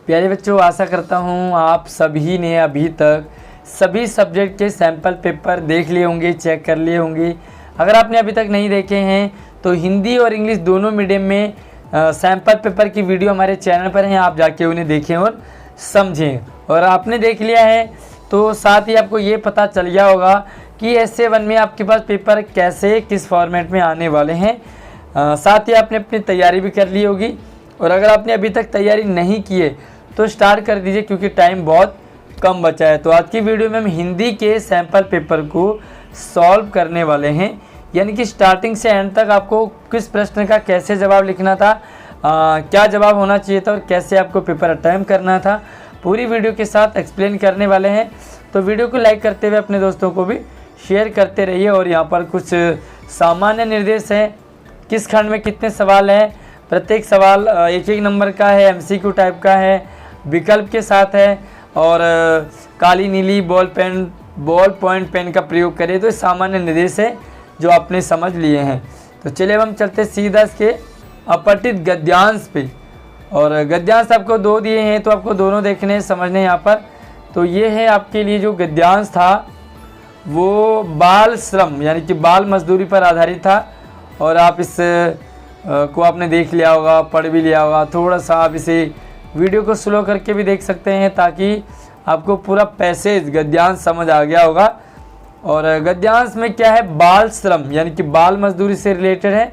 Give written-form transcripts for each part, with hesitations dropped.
प्यारे बच्चों, आशा करता हूँ आप सभी ने अभी तक सभी सब्जेक्ट के सैम्पल पेपर देख लिए होंगे, चेक कर लिए होंगे। अगर आपने अभी तक नहीं देखे हैं तो हिंदी और इंग्लिश दोनों मीडियम में सैम्पल पेपर की वीडियो हमारे चैनल पर हैं, आप जाके उन्हें देखें और समझें। और आपने देख लिया है तो साथ ही आपको ये पता चल गया होगा कि SA1 में आपके पास पेपर कैसे किस फॉर्मेट में आने वाले हैं। साथ ही आपने अपनी तैयारी भी कर ली होगी, और अगर आपने अभी तक तैयारी नहीं की है तो स्टार्ट कर दीजिए क्योंकि टाइम बहुत कम बचा है। तो आज की वीडियो में हम हिंदी के सैम्पल पेपर को सॉल्व करने वाले हैं, यानी कि स्टार्टिंग से एंड तक आपको किस प्रश्न का कैसे जवाब लिखना था, क्या जवाब होना चाहिए था और कैसे आपको पेपर अटेम्प्ट करना था, पूरी वीडियो के साथ एक्सप्लेन करने वाले हैं। तो वीडियो को लाइक करते हुए अपने दोस्तों को भी शेयर करते रहिए। और यहाँ पर कुछ सामान्य निर्देश हैं, किस खंड में कितने सवाल हैं, प्रत्येक सवाल एक एक नंबर का है, MCQ टाइप का है, विकल्प के साथ है, और काली नीली बॉल पॉइंट पेन का प्रयोग करें। तो सामान्य निर्देश है जो आपने समझ लिए हैं। तो चलिए अब हम चलते सीधा इसके अपठित गद्यांश पे। और गद्यांश आपको दो दिए हैं तो आपको दोनों देखने समझने यहाँ पर। तो ये है आपके लिए जो गद्यांश था वो बाल श्रम यानी कि बाल मजदूरी पर आधारित था। और आप इस को आपने देख लिया होगा, पढ़ भी लिया होगा। थोड़ा सा आप इसे वीडियो को स्लो करके भी देख सकते हैं ताकि आपको पूरा पैसेज गद्यांश समझ आ गया होगा। और गद्यांश में क्या है, बाल श्रम यानी कि बाल मजदूरी से रिलेटेड है।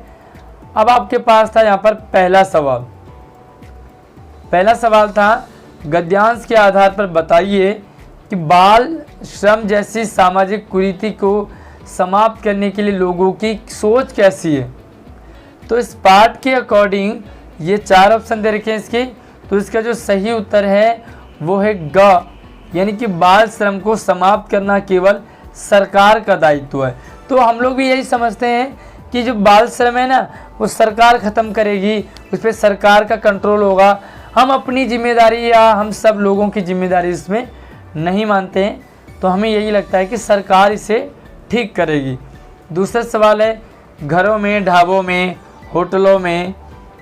अब आपके पास था यहाँ पर पहला सवाल था गद्यांश के आधार पर बताइए कि बाल श्रम जैसी सामाजिक कुरीति को समाप्त करने के लिए लोगों की सोच कैसी है। तो इस पाठ के अकॉर्डिंग ये 4 ऑप्शन दे रखे हैं इसके। तो इसका जो सही उत्तर है वो है ग, यानी कि बाल श्रम को समाप्त करना केवल सरकार का दायित्व है। तो हम लोग भी यही समझते हैं कि जो बाल श्रम है ना वो सरकार ख़त्म करेगी, उस पर सरकार का कंट्रोल होगा। हम अपनी जिम्मेदारी या हम सब लोगों की जिम्मेदारी इसमें नहीं मानते हैं। तो हमें यही लगता है कि सरकार इसे ठीक करेगी। दूसरा सवाल है घरों में, ढाबों में, होटलों में,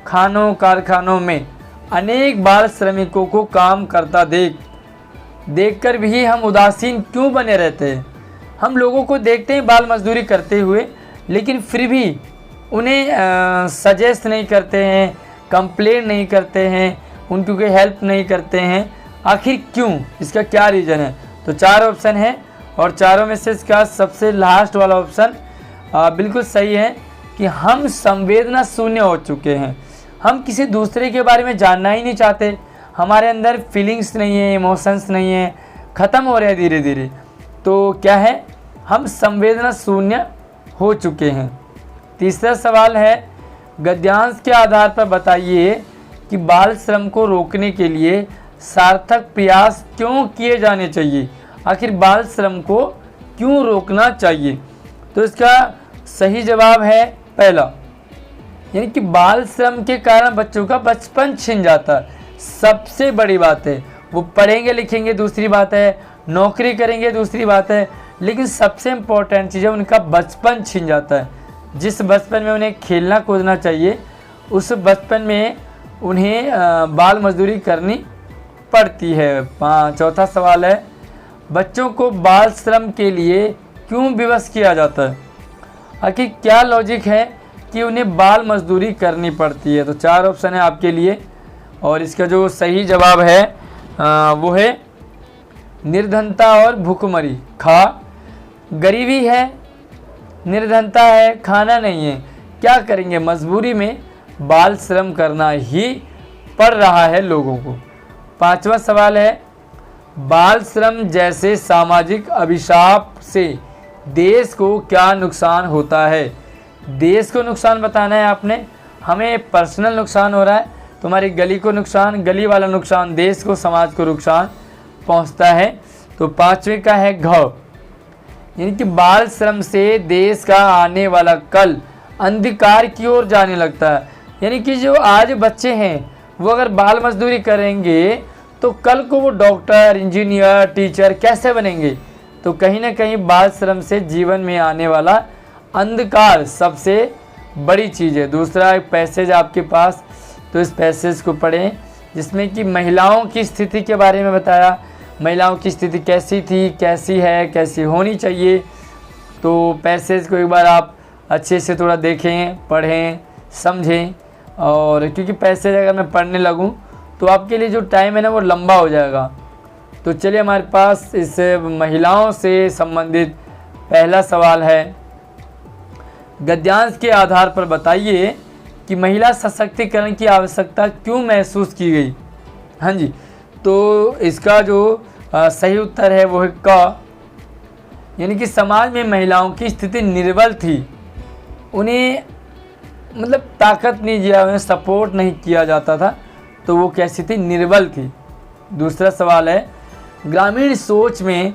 खानों कारखानों में अनेक बाल श्रमिकों को काम करता देखकर भी हम उदासीन क्यों बने रहते हैं। हम लोगों को देखते हैं बाल मजदूरी करते हुए, लेकिन फिर भी उन्हें सजेस्ट नहीं करते हैं, कंप्लेन नहीं करते हैं, उनकी कोई हेल्प नहीं करते हैं। आखिर क्यों, इसका क्या रीज़न है। तो 4 ऑप्शन है और चारों में से इसका सबसे लास्ट वाला ऑप्शन बिल्कुल सही है कि हम संवेदना शून्य हो चुके हैं। हम किसी दूसरे के बारे में जानना ही नहीं चाहते, हमारे अंदर फीलिंग्स नहीं है, इमोशंस नहीं है, ख़त्म हो रहे हैं धीरे धीरे। तो क्या है, हम संवेदना शून्य हो चुके हैं। तीसरा सवाल है गद्यांश के आधार पर बताइए कि बाल श्रम को रोकने के लिए सार्थक प्रयास क्यों किए जाने चाहिए। आखिर बाल श्रम को क्यों रोकना चाहिए। तो इसका सही जवाब है पहला, यानी कि बाल श्रम के कारण बच्चों का बचपन छिन जाता है। सबसे बड़ी बात है, वो पढ़ेंगे लिखेंगे दूसरी बात है, नौकरी करेंगे दूसरी बात है, लेकिन सबसे इम्पोर्टेंट चीज़ है उनका बचपन छिन जाता है। जिस बचपन में उन्हें खेलना कूदना चाहिए उस बचपन में उन्हें बाल मजदूरी करनी पड़ती है। चौथा सवाल है बच्चों को बाल श्रम के लिए क्यों विवश किया जाता है। आखिर क्या लॉजिक है कि उन्हें बाल मजदूरी करनी पड़ती है। तो 4 ऑप्शन है आपके लिए और इसका जो सही जवाब है वो है निर्धनता और भूखमरी। गरीबी है, निर्धनता है, खाना नहीं है, क्या करेंगे, मजबूरी में बाल श्रम करना ही पड़ रहा है लोगों को। 5वां सवाल है बाल श्रम जैसे सामाजिक अभिशाप से देश को क्या नुकसान होता है। देश को नुकसान बताना है आपने, हमें पर्सनल नुकसान हो रहा है, तुम्हारी गली को नुकसान, गली वाला नुकसान देश को, समाज को नुकसान पहुंचता है। तो 5वें का है घ, यानी कि बाल श्रम से देश का आने वाला कल अंधकार की ओर जाने लगता है। यानी कि जो आज बच्चे हैं वो अगर बाल मजदूरी करेंगे तो कल को वो डॉक्टर, इंजीनियर, टीचर कैसे बनेंगे। तो कहीं ना कहीं बाल श्रम से जीवन में आने वाला अंधकार सबसे बड़ी चीज़ है। दूसरा एक पैसेज आपके पास, तो इस पैसेज को पढ़ें जिसमें कि महिलाओं की स्थिति के बारे में बताया, महिलाओं की स्थिति कैसी थी, कैसी है, कैसी होनी चाहिए। तो पैसेज को एक बार आप अच्छे से थोड़ा देखें, पढ़ें, समझें। और क्योंकि पैसेज अगर मैं पढ़ने लगूं तो आपके लिए जो टाइम है ना वो लंबा हो जाएगा। तो चलिए, हमारे पास इस महिलाओं से संबंधित पहला सवाल है, गद्यांश के आधार पर बताइए कि महिला सशक्तिकरण की आवश्यकता क्यों महसूस की गई। हाँ जी, तो इसका जो सही उत्तर है वो है क, यानी कि समाज में महिलाओं की स्थिति निर्बल थी, उन्हें मतलब ताकत नहीं दिया, उन्हें सपोर्ट नहीं किया जाता था, तो वो कैसी थी, निर्बल थी। दूसरा सवाल है, ग्रामीण सोच में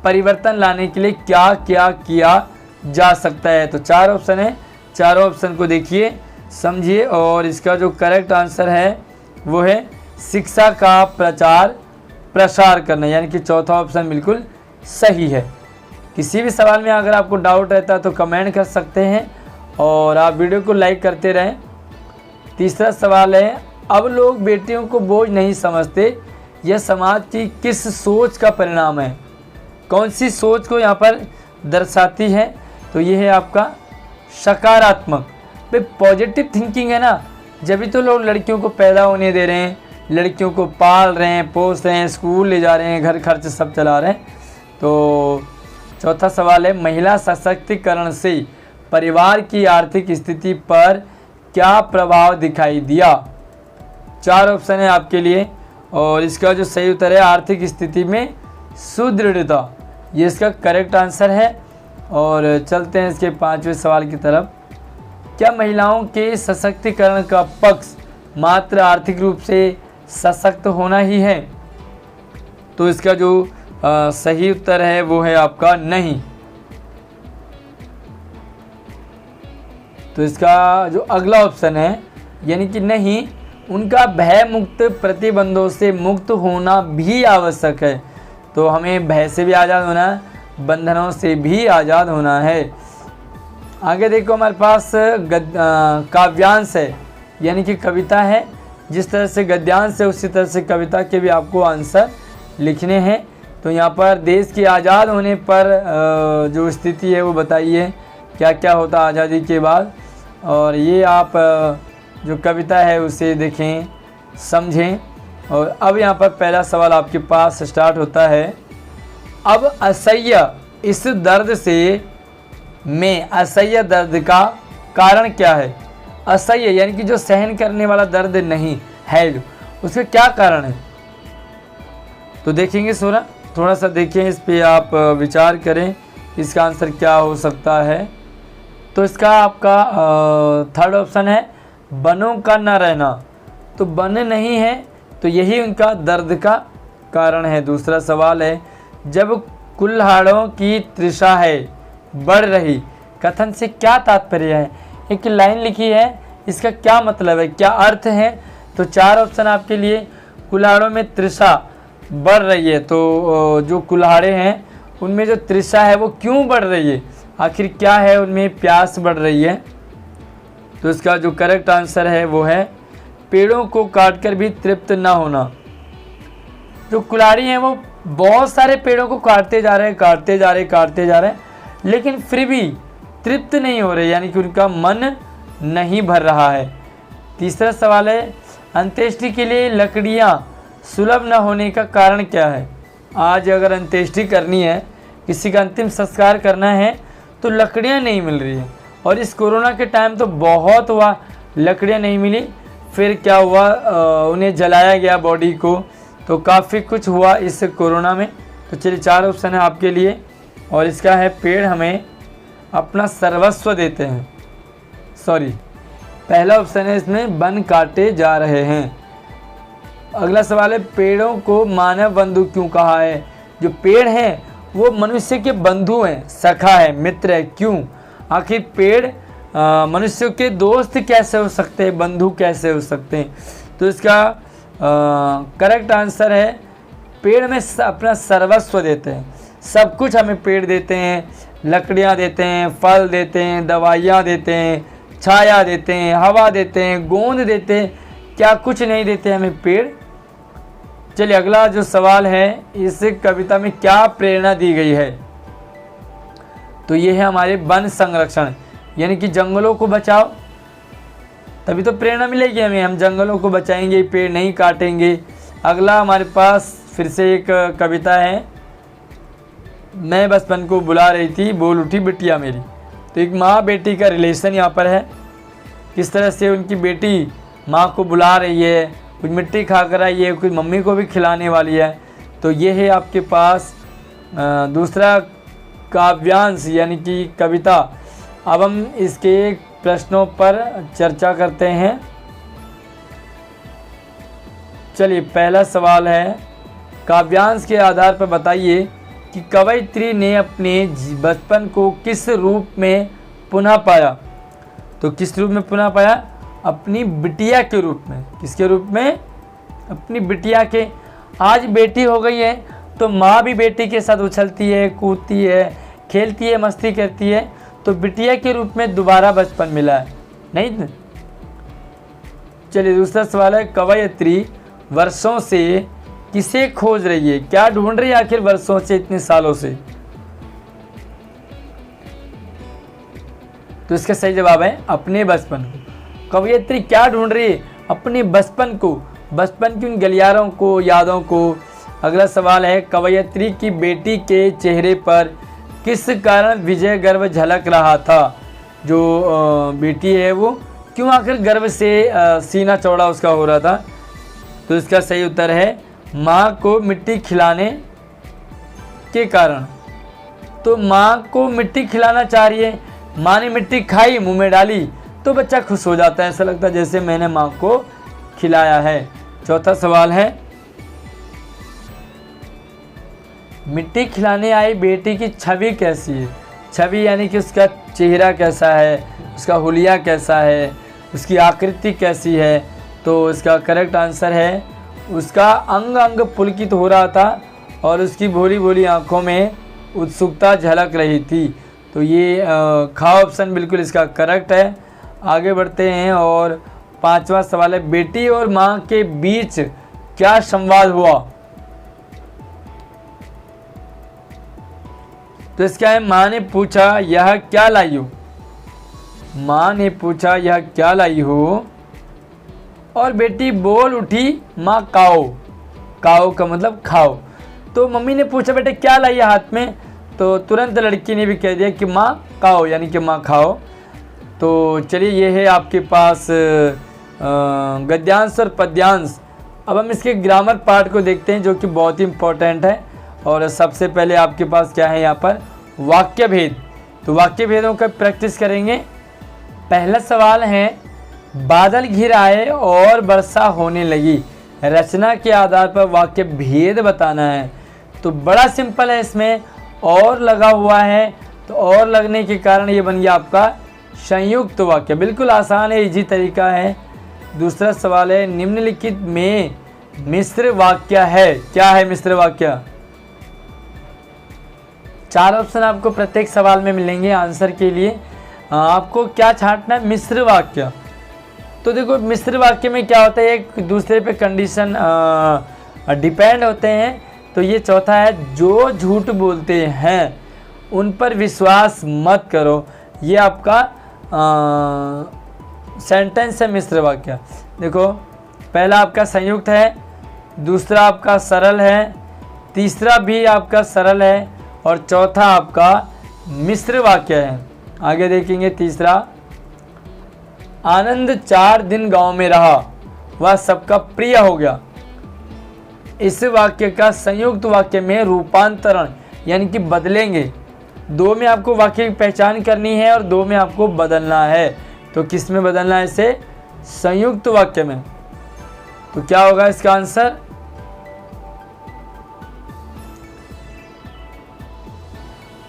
परिवर्तन लाने के लिए क्या क्या किया जा सकता है। तो 4 ऑप्शन है, चारों ऑप्शन को देखिए, समझिए, और इसका जो करेक्ट आंसर है वो है शिक्षा का प्रचार प्रसार करना, यानी कि चौथा ऑप्शन बिल्कुल सही है। किसी भी सवाल में अगर आपको डाउट रहता है तो कमेंट कर सकते हैं और आप वीडियो को लाइक करते रहें। तीसरा सवाल है, अब लोग बेटियों को बोझ नहीं समझते, यह समाज की किस सोच का परिणाम है। कौन सी सोच को यहाँ पर दर्शाती है, तो ये है आपका सकारात्मक। भाई पॉजिटिव थिंकिंग है ना, जब तो लोग लड़कियों को पैदा होने दे रहे हैं, लड़कियों को पाल रहे हैं, पोस रहे हैं, स्कूल ले जा रहे हैं, घर खर्च सब चला रहे हैं। तो चौथा सवाल है, महिला सशक्तिकरण से परिवार की आर्थिक स्थिति पर क्या प्रभाव दिखाई दिया। 4 ऑप्शन है आपके लिए और इसका जो सही उत्तर है आर्थिक स्थिति में सुदृढ़ता, ये इसका करेक्ट आंसर है। और चलते हैं इसके 5वें सवाल की तरफ, क्या महिलाओं के सशक्तिकरण का पक्ष मात्र आर्थिक रूप से सशक्त होना ही है। तो इसका जो सही उत्तर है वो है आपका नहीं। तो इसका जो अगला ऑप्शन है यानी कि नहीं, उनका भय मुक्त प्रतिबंधों से मुक्त होना भी आवश्यक है। तो हमें भय से भी आज़ाद होना है, बंधनों से भी आज़ाद होना है। आगे देखो, हमारे पास काव्यांश है यानी कि कविता है। जिस तरह से गद्यांश है उसी तरह से कविता के भी आपको आंसर लिखने हैं। तो यहाँ पर देश के आज़ाद होने पर जो स्थिति है वो बताइए, क्या क्या होता आज़ादी के बाद। और ये आप जो कविता है उसे देखें, समझें। और अब यहाँ पर पहला सवाल आपके पास स्टार्ट होता है, अब असह्य इस दर्द से में असह्य दर्द का कारण क्या है। असह्य यानी कि जो सहन करने वाला दर्द नहीं है, जो उसका क्या कारण है। तो देखेंगे थोड़ा सा देखें, इस पे आप विचार करें इसका आंसर क्या हो सकता है। तो इसका आपका 3rd ऑप्शन है बनों का न रहना। तो बन नहीं है तो यही उनका दर्द का कारण है। दूसरा सवाल है, जब कुल्हाड़ों की तृषा है बढ़ रही, कथन से क्या तात्पर्य है। एक लाइन लिखी है, इसका क्या मतलब है, क्या अर्थ है। तो 4 ऑप्शन आपके लिए, कुल्हाड़ों में तृषा बढ़ रही है। तो जो कुल्हाड़े हैं उनमें जो तृषा है वो क्यों बढ़ रही है, आखिर क्या है उनमें प्यास बढ़ रही है। तो इसका जो करेक्ट आंसर है वो है पेड़ों को काटकर भी तृप्त ना होना। जो कुल्हाड़ी हैं वो बहुत सारे पेड़ों को काटते जा रहे हैं, लेकिन फिर भी तृप्त नहीं हो रहे, यानी कि उनका मन नहीं भर रहा है। तीसरा सवाल है, अंत्येष्टि के लिए लकड़ियाँ सुलभ न होने का कारण क्या है। आज अगर अंत्येष्टि करनी है, किसी का अंतिम संस्कार करना है तो लकड़ियाँ नहीं मिल रही है। और इस कोरोना के टाइम तो बहुत हुआ, लकड़ियाँ नहीं मिली, फिर क्या हुआ, उन्हें जलाया गया बॉडी को। तो काफ़ी कुछ हुआ इस कोरोना में। तो चलिए 4 ऑप्शन है आपके लिए और इसका है पेड़ हमें अपना सर्वस्व देते हैं। पहला ऑप्शन है इसमें वन काटे जा रहे हैं। अगला सवाल है, पेड़ों को मानव बंधु क्यों कहा है। जो पेड़ हैं वो मनुष्य के बंधु हैं, सखा है, मित्र है, क्यों। आखिर पेड़ मनुष्य के दोस्त कैसे हो सकते हैं, बंधु कैसे हो सकते हैं। तो इसका करेक्ट आंसर है पेड़ में अपना सर्वस्व देते हैं, सब कुछ हमें पेड़ देते हैं, लकड़ियाँ देते हैं, फल देते हैं, दवाइयाँ देते हैं, छाया देते हैं, हवा देते हैं, गोंद देते हैं, क्या कुछ नहीं देते हमें पेड़ चलिए अगला जो सवाल है, इस कविता में क्या प्रेरणा दी गई है? तो ये है हमारे वन संरक्षण, यानी कि जंगलों को बचाओ, तभी तो प्रेरणा मिलेगी हमें। हम जंगलों को बचाएंगे, पेड़ नहीं काटेंगे। अगला हमारे पास फिर से एक कविता है, मैं बचपन को बुला रही थी, बोल उठी बिटिया मेरी। तो एक माँ बेटी का रिलेशन यहाँ पर है, किस तरह से उनकी बेटी माँ को बुला रही है, कुछ मिट्टी खा कर आई है, कुछ मम्मी को भी खिलाने वाली है। तो ये है आपके पास दूसरा काव्यांश यानी कि कविता। अब हम इसके प्रश्नों पर चर्चा करते हैं। चलिए पहला सवाल है, काव्यांश के आधार पर बताइए कि कवयित्री ने अपने बचपन को किस रूप में पुनः पाया? तो किस रूप में पुनः पाया? अपनी बिटिया के रूप में। किसके रूप में? अपनी बिटिया के। आज बेटी हो गई है तो माँ भी बेटी के साथ उछलती है, कूदती है, खेलती है, मस्ती करती है, तो बिटिया के रूप में दोबारा बचपन मिला है, नहीं? चलिए दूसरा सवाल है, कवयित्री वर्षों से किसे खोज रही है? क्या ढूंढ रही है आखिर वर्षों से, इतने सालों से? तो इसका सही जवाब है अपने बचपन को। कवयित्री क्या ढूंढ रही है? अपने बचपन को, बचपन की उन गलियारों को, यादों को। अगला सवाल है, कवयित्री की बेटी के चेहरे पर किस कारण विजय गर्व झलक रहा था? जो बेटी है वो क्यों आखिर गर्व से सीना चौड़ा उसका हो रहा था? तो इसका सही उत्तर है माँ को मिट्टी खिलाने के कारण। तो माँ को मिट्टी खिलाना चाह रही है, माँ ने मिट्टी खाई, मुंह में डाली, तो बच्चा खुश हो जाता है, ऐसा लगता है जैसे मैंने माँ को खिलाया है। चौथा सवाल है, मिट्टी खिलाने आई बेटी की छवि कैसी है? छवि यानी कि उसका चेहरा कैसा है, उसका हुलिया कैसा है, उसकी आकृति कैसी है? तो इसका करेक्ट आंसर है उसका अंग अंग पुलकित हो रहा था और उसकी भोली भोली आंखों में उत्सुकता झलक रही थी। तो ये खा ऑप्शन बिल्कुल इसका करेक्ट है। आगे बढ़ते हैं और पांचवा सवाल है, बेटी और माँ के बीच क्या संवाद हुआ? तो इसका है, माँ ने पूछा यह क्या लाई हो? माँ ने पूछा यह क्या लाई हो? और बेटी बोल उठी माँ काओ। काओ का मतलब खाओ। तो मम्मी ने पूछा बेटे क्या लाई है हाथ में? तो तुरंत लड़की ने भी कह दिया कि माँ काओ, यानी कि माँ खाओ। तो चलिए ये है आपके पास गद्यांश और पद्यांश। अब हम इसके ग्रामर पार्ट को देखते हैं जो कि बहुत ही इम्पोर्टेंट है। और सबसे पहले आपके पास क्या है यहाँ पर? वाक्य भेद। तो वाक्य भेदों का प्रैक्टिस करेंगे। पहला सवाल है, बादल घिर आए और वर्षा होने लगी, रचना के आधार पर वाक्य भेद बताना है। तो बड़ा सिंपल है, इसमें और लगा हुआ है, तो और लगने के कारण ये बन गया आपका संयुक्त वाक्य। बिल्कुल आसान है, इजी तरीका है। दूसरा सवाल है, निम्नलिखित में मिश्र वाक्य है। क्या है मिश्र वाक्य? 4 ऑप्शन आपको प्रत्येक सवाल में मिलेंगे आंसर के लिए। आपको क्या छांटना है? मिश्र वाक्य। तो देखो मिश्र वाक्य में क्या होता है, एक दूसरे पे कंडीशन डिपेंड होते हैं। तो ये चौथा है, जो झूठ बोलते हैं उन पर विश्वास मत करो। ये आपका सेंटेंस है मिश्र वाक्य। देखो पहला आपका संयुक्त है, दूसरा आपका सरल है, तीसरा भी आपका सरल है और चौथा आपका मिश्र वाक्य है। आगे देखेंगे तीसरा, आनंद 4 दिन गांव में रहा, वह सबका प्रिय हो गया। इस वाक्य का संयुक्त वाक्य में रूपांतरण यानी कि बदलेंगे। 2 में आपको वाक्य की पहचान करनी है और 2 में आपको बदलना है। तो किस में बदलना है इसे? संयुक्त वाक्य में। तो क्या होगा इसका आंसर?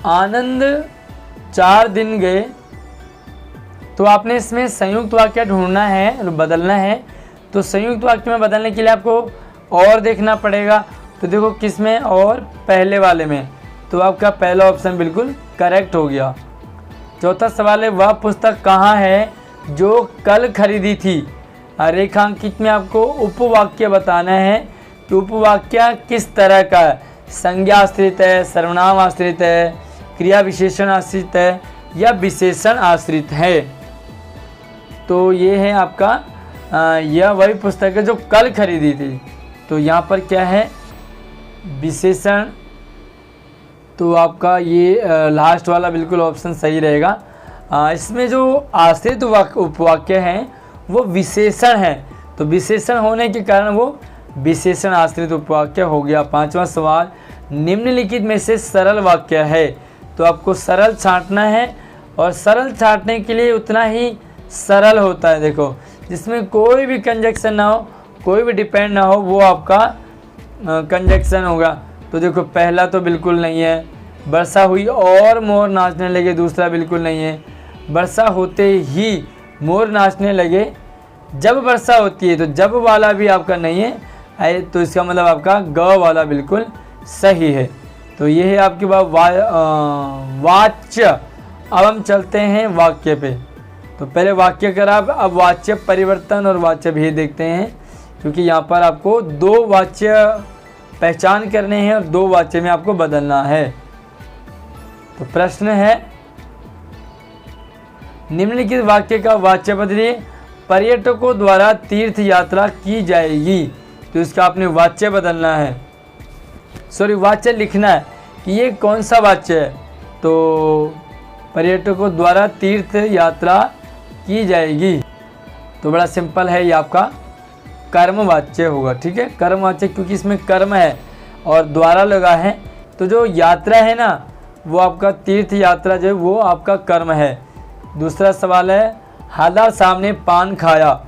आनंद 4 दिन गए। तो आपने इसमें संयुक्त वाक्य ढूंढना है, बदलना है। तो संयुक्त वाक्य में बदलने के लिए आपको और देखना पड़ेगा। तो देखो किस में? और पहले वाले में। तो आपका पहला ऑप्शन बिल्कुल करेक्ट हो गया। चौथा सवाल है, वह पुस्तक कहाँ है जो कल खरीदी थी? रेखांकित में आपको उपवाक्य बताना है कि उपवाक्य किस तरह का है, संज्ञा आश्रित है, सर्वनाम आश्रित है, क्रिया विशेषण आश्रित है या विशेषण आश्रित है। तो ये है आपका यह वही पुस्तक है जो कल खरीदी थी। तो यहाँ पर क्या है, विशेषण। तो आपका ये लास्ट वाला बिल्कुल ऑप्शन सही रहेगा। इसमें जो आश्रित उपवाक्य हैं वो विशेषण है, तो विशेषण होने के कारण वो विशेषण आश्रित उपवाक्य हो गया। 5वां सवाल, निम्नलिखित में से सरल वाक्य है। तो आपको सरल छांटना है और सरल छांटने के लिए उतना ही सरल होता है। देखो, जिसमें कोई भी कंजक्शन ना हो, कोई भी डिपेंड ना हो, वो आपका कंजक्शन होगा। तो देखो, पहला तो बिल्कुल नहीं है, वर्षा हुई और मोर नाचने लगे, दूसरा बिल्कुल नहीं है, वर्षा होते ही मोर नाचने लगे, जब वर्षा होती है, तो जब वाला भी आपका नहीं है, तो इसका मतलब आपका ग वाला बिल्कुल सही है। तो ये है आपके पास वाच्य। अब हम चलते हैं वाक्य पे। तो पहले वाक्य करा, अब वाच्य परिवर्तन और वाच्य भेद देखते हैं, क्योंकि यहाँ पर आपको 2 वाच्य पहचान करने हैं और 2 वाच्य में आपको बदलना है। तो प्रश्न है, निम्नलिखित वाक्य का वाच्य बदलिए। पर्यटकों द्वारा तीर्थ यात्रा की जाएगी। तो इसका आपने वाच्य बदलना है, सॉरी वाच्य लिखना है कि ये कौन सा वाच्य है। तो पर्यटकों द्वारा तीर्थ यात्रा की जाएगी, तो बड़ा सिंपल है, ये आपका कर्मवाच्य होगा। ठीक है, कर्मवाच्य, क्योंकि इसमें कर्म है और द्वारा लगा है, तो जो यात्रा है ना, वो आपका तीर्थ यात्रा जो है वो आपका कर्म है। दूसरा सवाल है, हादा साहब ने पान खाया।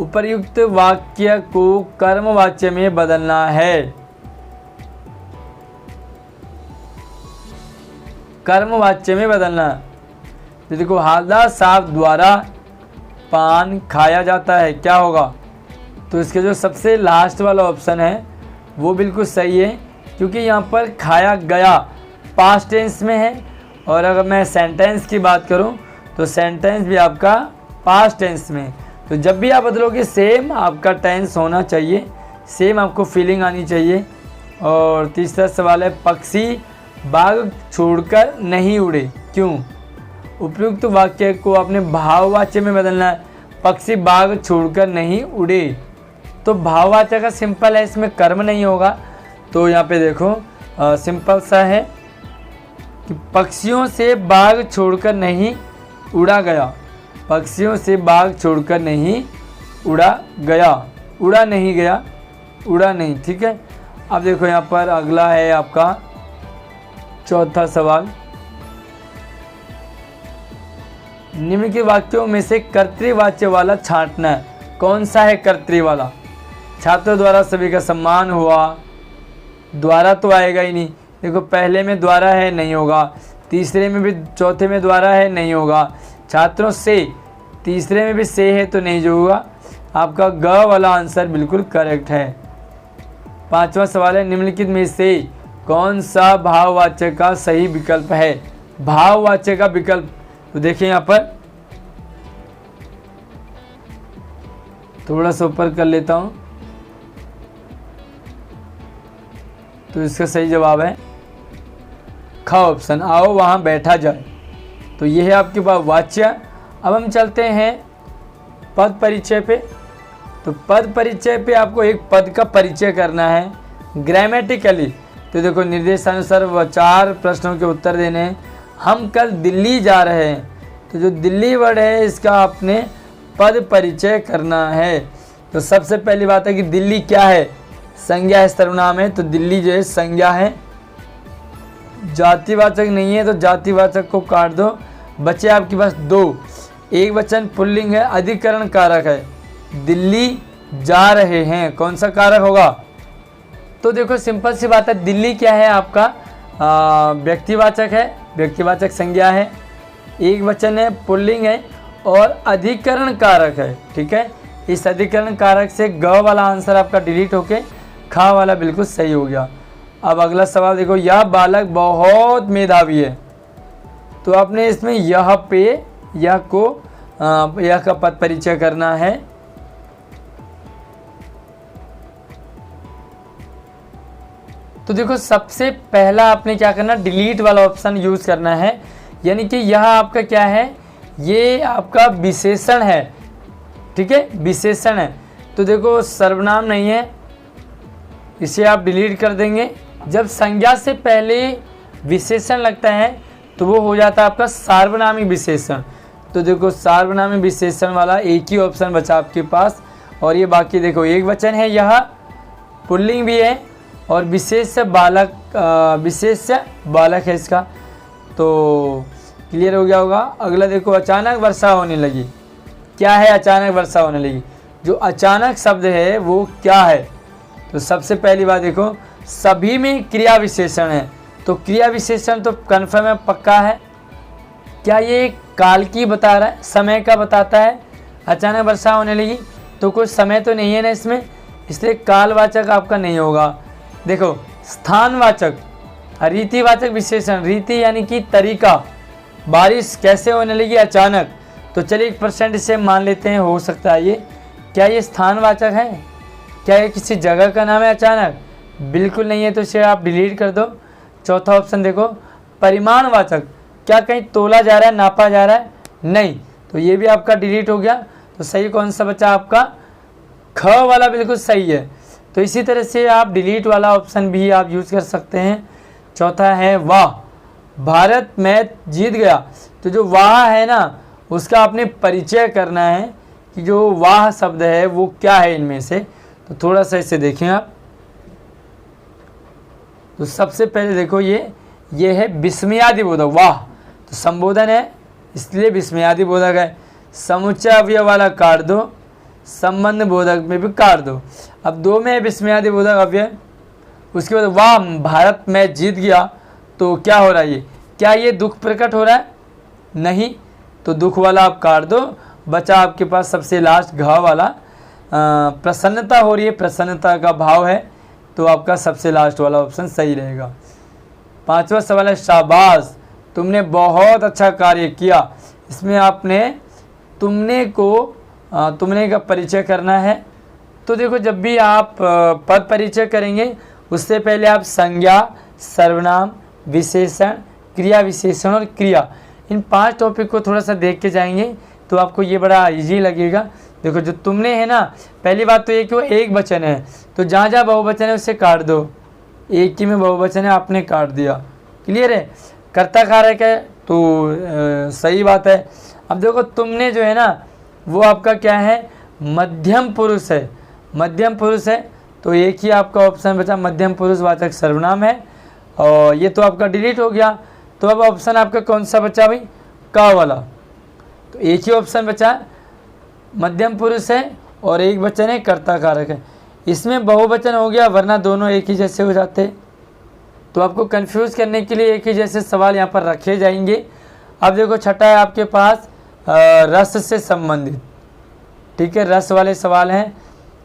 उपर्युक्त वाक्य को कर्मवाच्य में बदलना है। कर्मवाच्य में बदलना है। तो देखो, हादा साहब द्वारा पान खाया जाता है, क्या होगा। तो इसके जो सबसे लास्ट वाला ऑप्शन है वो बिल्कुल सही है, क्योंकि यहाँ पर खाया गया पास्ट टेंस में है, और अगर मैं सेंटेंस की बात करूँ तो सेंटेंस भी आपका पास्ट टेंस में। तो जब भी आप बदलोगे सेम आपका टेंस होना चाहिए, सेम आपको फीलिंग आनी चाहिए। और तीसरा सवाल है, पक्षी बाग छोड़कर नहीं उड़े, क्यों। उपयुक्त वाक्य को आपने भाववाच्य में बदलना है। पक्षी बाग छोड़कर नहीं उड़े, तो भाववाच्य का सिंपल है, इसमें कर्म नहीं होगा। तो यहाँ पे देखो सिंपल सा है कि पक्षियों से बाग छोड़कर नहीं उड़ा गया। पक्षियों से बाग छोड़कर नहीं उड़ा गया, उड़ा नहीं गया, उड़ा नहीं। ठीक है, अब देखो यहाँ पर अगला है आपका चौथा सवाल, निम्न के वाक्यों में से कर्तृवाच्य वाला छांटना है। कौन सा है कर्तृ वाला। छात्रों द्वारा सभी का सम्मान हुआ, द्वारा तो आएगा ही नहीं। देखो, पहले में द्वारा है, नहीं होगा। तीसरे में भी, चौथे में द्वारा है, नहीं होगा। छात्रों से, तीसरे में भी से है, तो नहीं जो होगा। आपका ग वाला आंसर बिल्कुल करेक्ट है। 5वां सवाल है, निम्नलिखित में से कौन सा भाववाच्य का सही विकल्प है। भाववाच्य का विकल्प, तो देखिए यहाँ पर थोड़ा सा ऊपर कर लेता हूँ, तो इसका सही जवाब है ख ऑप्शन, आओ वहाँ बैठा जाए। तो ये है आपके पास वाच्य। अब हम चलते हैं पद परिचय पे। तो पद परिचय पे आपको एक पद का परिचय करना है ग्रामेटिकली। तो देखो, निर्देशानुसार 4 प्रश्नों के उत्तर देने हैं। हम कल दिल्ली जा रहे हैं, तो जो दिल्ली वर्ड है इसका आपने पद परिचय करना है। तो सबसे पहली बात है कि दिल्ली क्या है, संज्ञा है, सर्वनाम है, तो दिल्ली जो है संज्ञा है। जातिवाचक नहीं है, तो जातिवाचक को काट दो। बचे आपके पास 2, एक वचन पुल्लिंग है, अधिकरण कारक है। दिल्ली जा रहे हैं, कौन सा कारक होगा। तो देखो, सिंपल सी बात है, दिल्ली क्या है आपका व्यक्तिवाचक है, व्यक्तिवाचक संज्ञा है, एक वचन है, पुल्लिंग है और अधिकरण कारक है। ठीक है, इस अधिकरण कारक से ग वाला आंसर आपका डिलीट होके खा वाला बिल्कुल सही हो गया। अब अगला सवाल देखो, यह बालक बहुत मेधावी है। तो आपने इसमें यह पे यह को यह का पद परिचय करना है। तो देखो सबसे पहला आपने क्या करना, डिलीट वाला ऑप्शन यूज़ करना है। यानी कि यह आपका क्या है, ये आपका विशेषण है, ठीक है, विशेषण है। तो देखो सर्वनाम नहीं है, इसे आप डिलीट कर देंगे। जब संज्ञा से पहले विशेषण लगता है तो वो हो जाता है आपका सार्वनामिक विशेषण। तो देखो सार्वनामिक विशेषण वाला एक ही ऑप्शन बचा आपके पास, और ये बाकी देखो एक वचन है, यह पुल्लिंग भी है और विशेष बालक है इसका। तो क्लियर हो गया होगा। अगला देखो, अचानक वर्षा होने लगी। क्या है अचानक वर्षा होने लगी? जो अचानक शब्द है वो क्या है? तो सबसे पहली बात देखो, सभी में क्रिया विशेषण है। तो क्रिया विशेषण तो कन्फर्म है, पक्का है। क्या ये काल की बता रहा है, समय का बताता है? अचानक वर्षा होने लगी तो कोई समय तो नहीं है ना इसमें, इसलिए कालवाचक आपका नहीं होगा। देखो स्थानवाचक, रीतिवाचक विशेषण, रीति यानी कि तरीका, बारिश कैसे होने लगी? अचानक। तो चलिए 1% इसे मान लेते हैं, हो सकता है ये। क्या ये स्थानवाचक है? क्या ये किसी जगह का नाम है अचानक? बिल्कुल नहीं है, तो इसे आप डिलीट कर दो। चौथा ऑप्शन देखो, परिमाणवाचक, क्या कहीं तोला जा रहा है, नापा जा रहा है? नहीं, तो ये भी आपका डिलीट हो गया। तो सही कौन सा बचा आपका? ख वाला बिल्कुल सही है। तो इसी तरह से आप डिलीट वाला ऑप्शन भी आप यूज़ कर सकते हैं। चौथा है वाह, भारत मैच जीत गया। तो जो वाह है ना, उसका आपने परिचय करना है कि जो वाह शब्द है वो क्या है इनमें से। तो थोड़ा सा इसे देखें आप। तो सबसे पहले देखो ये है विस्मयादिबोधक, वाह तो संबोधन है इसलिए विस्मयादिबोधक है। समुच्चय अवयव वाला काट दो, संबंध बोधक में भी काट दो। अब दो में है विस्मयादिबोधक अवयव, उसके बाद वाह भारत मैच जीत गया। तो क्या हो रहा है ये? क्या ये दुख प्रकट हो रहा है? नहीं, तो दुख वाला आप काट दो। बचा आपके पास सबसे लास्ट घ वाला, प्रसन्नता हो रही है, प्रसन्नता का भाव है, तो आपका सबसे लास्ट वाला ऑप्शन सही रहेगा। पांचवा सवाल है शाबाश, तुमने बहुत अच्छा कार्य किया। इसमें आपने तुमने का परिचय करना है। तो देखो जब भी आप पद परिचय करेंगे उससे पहले आप संज्ञा, सर्वनाम, विशेषण, क्रिया विशेषण और क्रिया, इन 5 टॉपिक को थोड़ा सा देख के जाएंगे तो आपको ये बड़ा इजी लगेगा। देखो जो तुमने है ना, पहली बात तो ये कि वो एक वचन है, तो जहाँ जहाँ बहुवचन है उससे काट दो। एक ही में बहुवचन है, आपने काट दिया। क्लियर है? कर्ता कारक है तो सही बात है। अब देखो तुमने जो है ना वो आपका क्या है? मध्यम पुरुष है, मध्यम पुरुष है, तो एक ही आपका ऑप्शन बचा मध्यम पुरुष वाचक सर्वनाम है, और ये तो आपका डिलीट हो गया। तो अब ऑप्शन आपका कौन सा बचा भाई? का वाला। तो एक ही ऑप्शन बचा, मध्यम पुरुष है और एक वचन है कर्ता कारक है। इसमें बहुवचन हो गया, वरना दोनों एक ही जैसे हो जाते। तो आपको कंफ्यूज करने के लिए एक ही जैसे सवाल यहाँ पर रखे जाएंगे। अब देखो छठा है आपके पास रस से संबंधित, ठीक है, रस वाले सवाल हैं।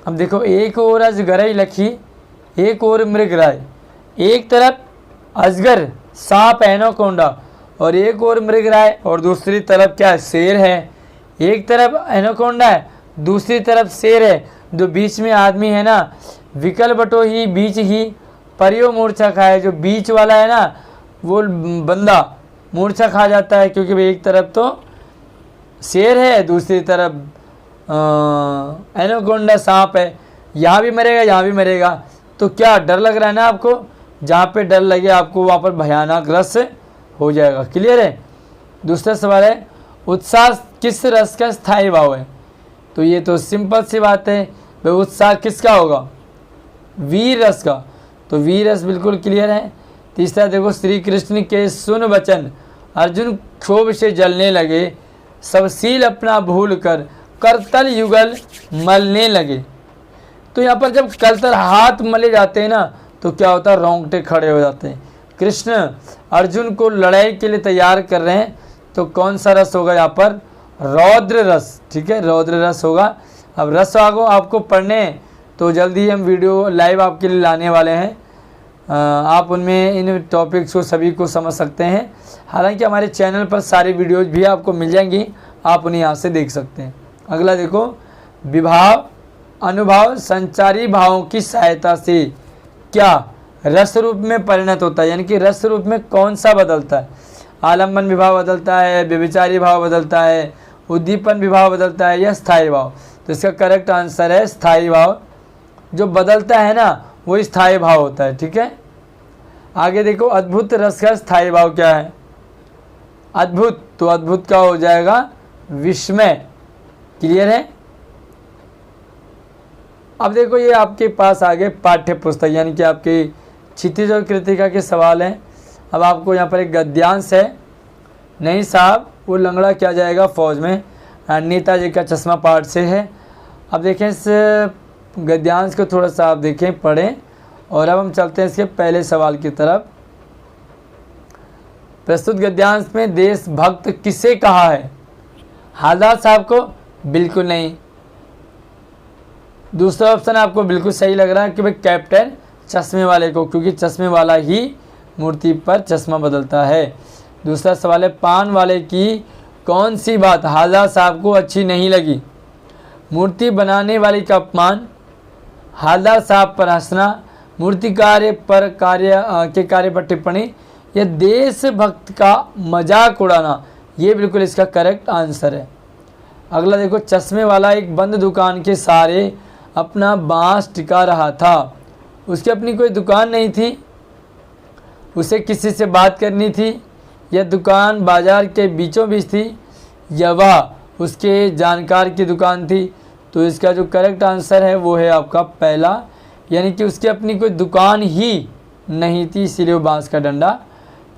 अब देखो एक ओर अजगरई लखी, एक ओर मृग राय। एक तरफ अजगर सांप एनाकोंडा और एक ओर मृग राय, और दूसरी तरफ क्या है? शेर है। एक तरफ एनाकोंडा है, दूसरी तरफ शेर है, जो बीच में आदमी है ना, विकल बटो ही बीच ही परियो मूर्छा खाए। जो बीच वाला है ना वो बंदा मूर्छा खा जाता है, क्योंकि भाई एक तरफ तो शेर है, दूसरी तरफ एनाकोंडा सांप है। यहाँ भी मरेगा, यहाँ भी मरेगा। तो क्या डर लग रहा है ना आपको? जहाँ पे डर लगे आपको वहाँ पर भयानक रस हो जाएगा। क्लियर है? दूसरा सवाल है उत्साह किस रस का स्थायी भाव है? तो ये तो सिंपल सी बात है, भाई उत्साह किसका होगा? वीर रस का। तो वीर रस बिल्कुल क्लियर है। तीसरा देखो श्री कृष्ण के सुन वचन अर्जुन क्षोभ से जलने लगे, सब सील अपना भूल कर करतल युगल मलने लगे। तो यहाँ पर जब करतल हाथ मले जाते हैं ना तो क्या होता है? रोंगटे खड़े हो जाते हैं। कृष्ण अर्जुन को लड़ाई के लिए तैयार कर रहे हैं, तो कौन सा रस होगा यहाँ पर? रौद्र रस। ठीक है, रौद्र रस होगा। अब रस आपको पढ़ने तो जल्दी ही हम वीडियो लाइव आपके लिए लाने वाले हैं। आप उनमें इन टॉपिक्स को सभी को समझ सकते हैं। हालांकि हमारे चैनल पर सारी वीडियोज भी आपको मिल जाएंगी, आप उन्हें यहाँ से देख सकते हैं। अगला देखो विभाव अनुभाव संचारी भावों की सहायता से क्या रस रूप में परिणत होता है, यानी कि रस रूप में कौन सा बदलता है? आलम्बन विभाव बदलता है, व्यभिचारी भाव बदलता है, उद्दीपन विभाव बदलता है या स्थायी भाव? तो इसका करेक्ट आंसर है स्थायी भाव। जो बदलता है ना वो स्थायी भाव होता है। ठीक है, आगे देखो, अद्भुत रस का स्थायी भाव क्या है? अद्भुत, तो अद्भुत का हो जाएगा विस्मय। क्लियर है? अब देखो ये आपके पास आगे पाठ्य पुस्तक यानी कि आपकी क्षितिज और कृतिका के सवाल हैं। अब आपको यहाँ पर एक गद्यांश है। नहीं साहब, वो लंगड़ा क्या जाएगा फौज में, नेताजी का चश्मा पाठ से है। अब देखें इस गद्यांश को थोड़ा सा आप देखें, पढ़ें, और अब हम चलते हैं इसके पहले सवाल की तरफ। प्रस्तुत गद्यांश में देशभक्त किसे कहा है? हालदार साहब को? बिल्कुल नहीं। दूसरा ऑप्शन आपको बिल्कुल सही लग रहा है कि भाई कैप्टन चश्मे वाले को, क्योंकि चश्मे वाला ही मूर्ति पर चश्मा बदलता है। दूसरा सवाल है, पान वाले की कौन सी बात हालदार साहब को अच्छी नहीं लगी? मूर्ति बनाने वाले का अपमान, हालदार साहब पर हंसना, मूर्ति कार्य पर कार्य पर टिप्पणी, या देशभक्त का मजाक उड़ाना। ये बिल्कुल इसका करेक्ट आंसर है। अगला देखो, चश्मे वाला एक बंद दुकान के सहारे अपना बांस टिका रहा था। उसकी अपनी कोई दुकान नहीं थी, उसे किसी से बात करनी थी, यह दुकान बाजार के बीचों बीच थी, या वह उसके जानकार की दुकान थी। तो इसका जो करेक्ट आंसर है वो है आपका पहला, यानी कि उसकी अपनी कोई दुकान ही नहीं थी, इसीलिए वो बांस का डंडा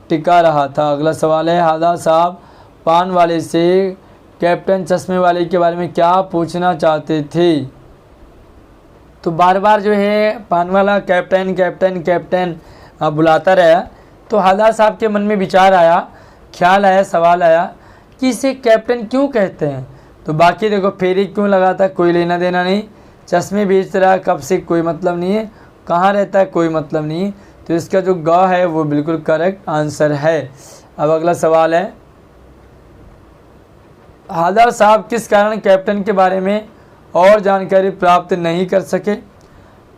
टिका रहा था। अगला सवाल है, हालदार साहब पान वाले से कैप्टन चश्मे वाले के बारे में क्या पूछना चाहते थे? तो बार बार जो है पान वाला कैप्टन कैप्टन कैप्टन बुलाता रहा। तो हालदार साहब के मन में विचार आया, ख्याल आया, सवाल आया कि इसे कैप्टन क्यों कहते हैं? तो बाकी देखो, फेरी क्यों लगाता, कोई लेना देना नहीं, चश्मे बेच रहा है कब से कोई मतलब नहीं है, कहाँ रहता है कोई मतलब नहीं है। तो इसका जो ग है वो बिल्कुल करेक्ट आंसर है। अब अगला सवाल है, हालदार साहब किस कारण कैप्टन के बारे में और जानकारी प्राप्त नहीं कर सके?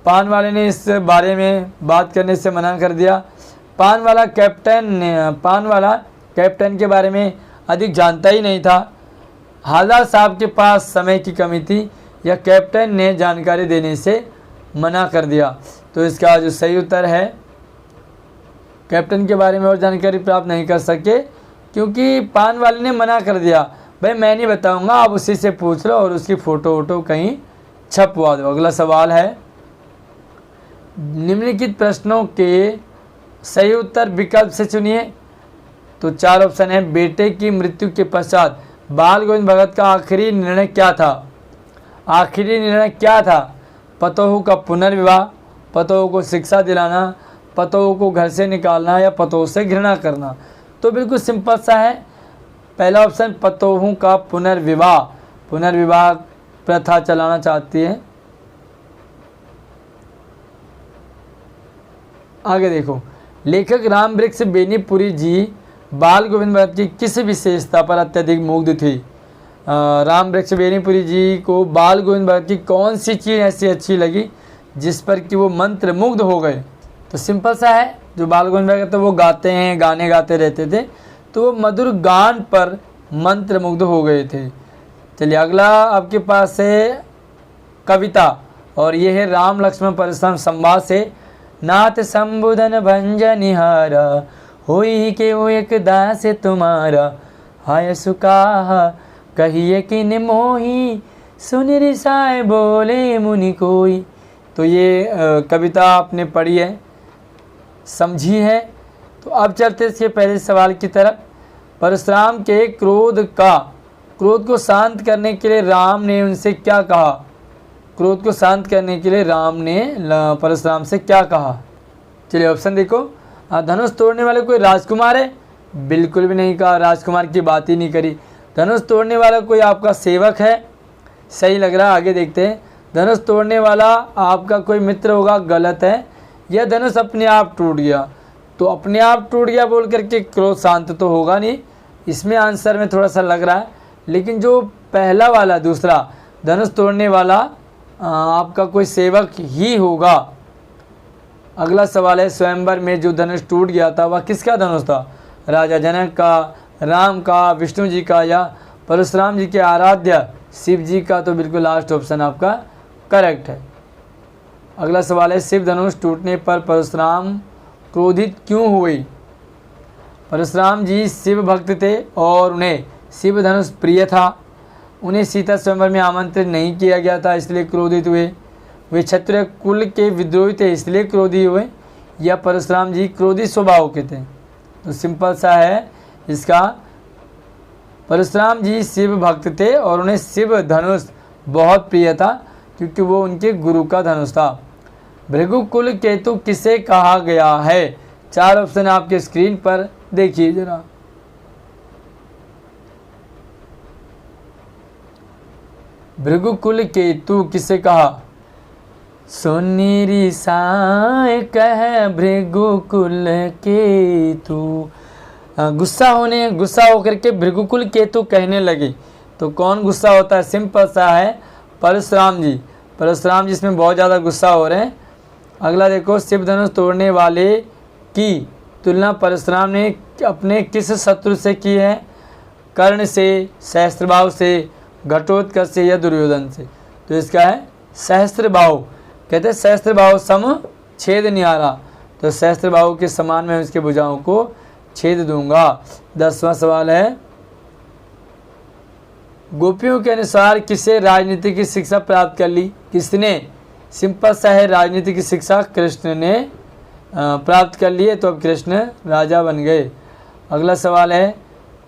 पान वाले ने इस बारे में बात करने से मना कर दिया। पान वाला कैप्टन के बारे में अधिक जानता ही नहीं था, हालदार साहब के पास समय की कमी थी, या कैप्टन ने जानकारी देने से मना कर दिया। तो इसका जो सही उत्तर है, कैप्टन के बारे में और जानकारी प्राप्त नहीं कर सके क्योंकि पान वाले ने मना कर दिया, भाई मैं नहीं बताऊंगा, आप उसी से पूछ लो और उसकी फ़ोटो वोटो कहीं छपवा दो। अगला सवाल है, निम्नलिखित प्रश्नों के सही उत्तर विकल्प से चुनिए। तो 4 ऑप्शन है, बेटे की मृत्यु के पश्चात बाल गोविंद भगत का आखिरी निर्णय क्या था? आखिरी निर्णय क्या था? पतोहू का पुनर्विवाह, पतोहू को शिक्षा दिलाना, पतोहू को घर से निकालना, या पतोहू से घृणा करना। तो बिल्कुल सिंपल सा है, पहला ऑप्शन पतोहू का पुनर्विवाह, पुनर्विवाह प्रथा चलाना चाहती है। आगे देखो, लेखक राम वृक्ष बेनीपुरी जी बाल गोविंद भगत की किस विशेषता पर अत्यधिक मुग्ध थे? राम वृक्ष बेनीपुरी जी को बाल गोविंद भगत की कौन सी चीज़ ऐसी अच्छी लगी जिस पर कि वो मंत्र मुग्ध हो गए? तो सिंपल सा है, जो बाल गोविंद भगत वो गाते हैं, गाने गाते रहते थे, तो वो मधुर गान पर मंत्र मुग्ध हो गए थे। चलिए अगला आपके पास है कविता, और ये है राम लक्ष्मण परशुराम संवाद से। नाथ संबुधन भंजनिहारा, होई के वो एक दास तुम्हारा, हाय सुकाहा कहिए कि निमोही, सुन रिसाए बोले मुनि कोई। तो ये कविता आपने पढ़ी है, समझी है। तो अब चलते इसके पहले सवाल की तरफ। परशुराम के क्रोध को शांत करने के लिए राम ने उनसे क्या कहा? क्रोध को शांत करने के लिए राम ने परशुराम से क्या कहा? चलिए ऑप्शन देखो, धनुष तोड़ने वाले कोई राजकुमार है? बिल्कुल भी नहीं कहा, राजकुमार की बात ही नहीं करी। धनुष तोड़ने वाला कोई आपका सेवक है? सही लग रहा है, आगे देखते हैं। धनुष तोड़ने वाला आपका कोई मित्र होगा? गलत है। यह धनुष अपने आप टूट गया, तो अपने आप टूट गया बोल करके क्रोध शांत तो होगा नहीं, इसमें आंसर में थोड़ा सा लग रहा है। लेकिन जो पहला वाला, दूसरा धनुष तोड़ने वाला आपका कोई सेवक ही होगा, अगला सवाल है, स्वयंवर में जो धनुष टूट गया था वह किसका धनुष था? राजा जनक का, राम का, विष्णु जी का या परशुराम जी के आराध्य शिव जी का? तो बिल्कुल लास्ट ऑप्शन आपका करेक्ट है। अगला सवाल है, शिव धनुष टूटने पर परशुराम क्रोधित क्यों हुए? परशुराम जी शिव भक्त थे और उन्हें शिव धनुष प्रिय था। उन्हें सीता स्वयंवर में आमंत्रित नहीं किया गया था इसलिए क्रोधित हुए। वे क्षत्रिय कुल के विद्रोही थे इसलिए क्रोधी हुए, या परशुराम जी क्रोधी स्वभाव के थे? तो सिंपल सा है इसका, परशुराम जी शिव भक्त थे और उन्हें शिव धनुष बहुत प्रिय था क्योंकि वो उनके गुरु का धनुष था। भृगुकुल केतु किसे कहा गया है? 4 ऑप्शन आपके स्क्रीन पर देखिए जरा। भृगुकुल केतु किसे कहा? सोनेरी साए कह भृगुकुल केतु। गुस्सा होकर के भृगुकुल केतु कहने लगे। तो कौन गुस्सा होता है? सिंपल सा है, परशुराम जी। परशुराम जी इसमें बहुत ज़्यादा गुस्सा हो रहे हैं। अगला देखो, शिव धनुष तोड़ने वाले की तुलना परशुराम ने अपने किस शत्रु से की है? कर्ण से, सहस्त्रबाहु से, घटोत्कच से या दुर्योधन से? तो इसका है सहस्त्रबाहु। कहते हैं सहस्त्रबाहु सम छेद निहारा, तो सहस्त्रबाहु के समान मैं उसके भुजाओं को छेद दूंगा। 10वां सवाल है, गोपियों के अनुसार किसे राजनीति की शिक्षा प्राप्त कर ली? किसने? सिंपल सा है, राजनीति की शिक्षा कृष्ण ने प्राप्त कर ली है, तो अब कृष्ण राजा बन गए। अगला सवाल है,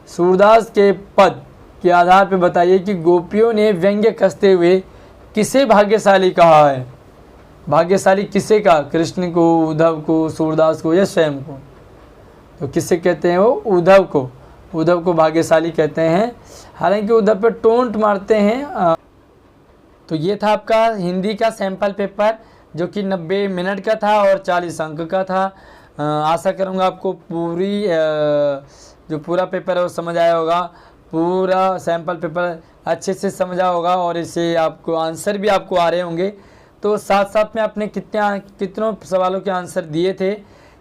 सूरदास के पद के आधार पर बताइए कि गोपियों ने व्यंग्य कसते हुए किसे भाग्यशाली कहा है? भाग्यशाली किसे कहा? कृष्ण को, उद्धव को, सूरदास को या स्वयं को? तो किसे कहते हैं? वो उद्धव को। उद्धव को भाग्यशाली कहते हैं, हालांकि उद्धव पे टोंट मारते हैं। तो ये था आपका हिंदी का सैंपल पेपर जो कि 90 मिनट का था और 40 अंक का था। आशा करूँगा आपको पूरी जो पूरा पेपर है वो समझ आया होगा, पूरा सैंपल पेपर अच्छे से समझा होगा और इससे आपको आंसर भी आपको आ रहे होंगे। तो साथ साथ में आपने कितनों सवालों के आंसर दिए थे,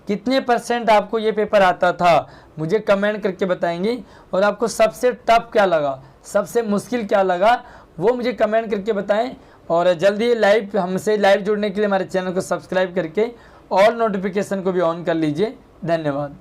कितने % आपको ये पेपर आता था, मुझे कमेंट करके बताएंगे। और आपको सबसे टफ क्या लगा, सबसे मुश्किल क्या लगा, वो मुझे कमेंट करके बताएं। और जल्दी हमसे लाइव जुड़ने के लिए हमारे चैनल को सब्सक्राइब करके ऑल नोटिफिकेशन को भी ऑन कर लीजिए। धन्यवाद।